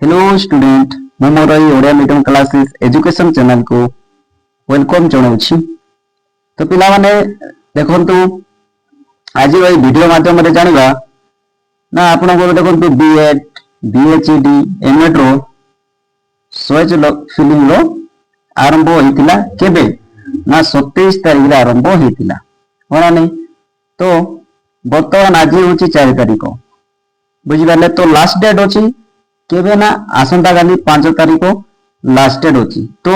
Hello student मु मोर Odia medium classes education channel को वेलकम जनाऊँ। तो पिला माने देखंतु आज ये वीडियो माध्यम रे जानिबा ना आपण को देखंतु बीएड बीएचडी एमएड रो सॉइज फिलिंग रो आरंभ होइतिला केबे ना 27 तारिख रे आरंभ होइतिला होना नहीं। तो वर्तमान आज होची 4 तारिख बुझी पाले। तो लास्ट डेट होची केबे ना आसंता काली 5 तारिख लास्ट डेट होची। तो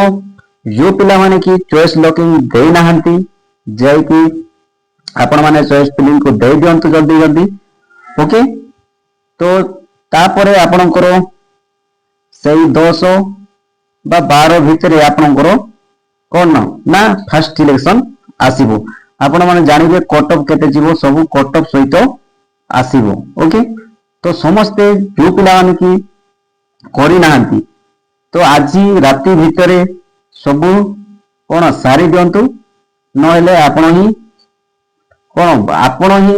जो पिला माने की चॉइस लॉकिंग देई नाहंती जाय कि आपण माने चॉइस फिलिंग को दे दियंतु जल्दी जल्दी ओके। तो तापरे आपणकर सही 10 बा 12 भितरे आपणकर कोन ना फर्स्ट सिलेक्शन आसीबो। आपण माने जानिबे कट ऑफ केते जीवो सब कट ऑफ सहित आसीबो ओके। तो समस्ते जो पिला माने की करी नाहंती तो आज राति भितरे सब कोन सारी दियंतु नहेले आपण ही कोन आपण ही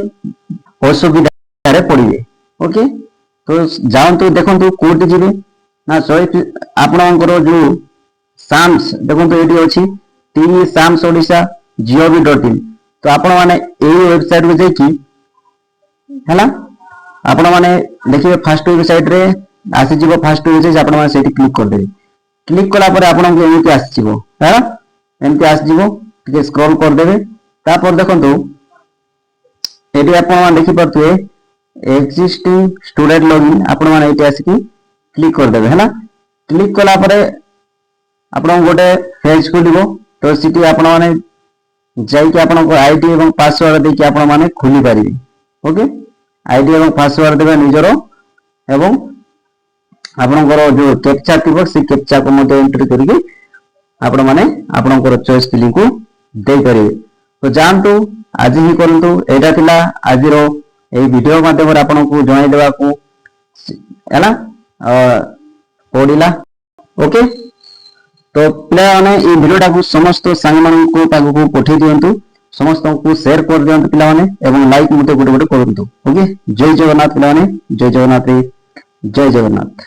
असुविधा रे पड़िबे ओके। तो जाओंतु देखंतु कोठी जिबे ना सही आपणकर जो साम्स देखंतु एटी अछि टी साम्स ओडिसा gov.in। तो आपण माने एई वेबसाइट में जाई कि हला आपण माने देखिबे फर्स्ट वेबसाइट रे आसी जीवो। फर्स्ट वेबसाइट आपण माने सेठी क्लिक कर देबे। क्लिक कला पर आपण को एमती आसी जीवो हला एमती आसी जीवो टिके स्क्रॉल कर देबे। तापर देखंतु एटी आपण माने देखि परथुए एक्जिस्टिंग स्टूडेंट लॉगिन आपण माने एटी आसी कि क्लिक कर देबे हला। क्लिक कला पर आपण गोटे पेज खुलिबो। तो सिटी आपण माने जाई कि आपण को आईडी एवं पासवर्ड दे कि आपण माने खुली पारिबे ओके। आईडी एवं पासवर्ड देबे निजरो एवं आपणकर जो कैप्चा थिबो से कैप्चा को मते एंट्री करिके आपण माने आपणकर चॉइस फिलिंग को दे परिबे। तो जानतु आज ही करंतु एटा थिला आज रो ए वीडियो माध्यम रे आपण को जणाई देबा को हैला पडिला ओके। तो प्ले माने ए वीडियोटा को समस्त संग मान को ताको को पठे दियंतु समस्त को शेयर कर दियंतु पिला माने एवं लाइक मते गोटे गोटे करंतु ओके। जय जगन्नाथ पिला माने जय जगन्नाथ जय जगन्नाथ।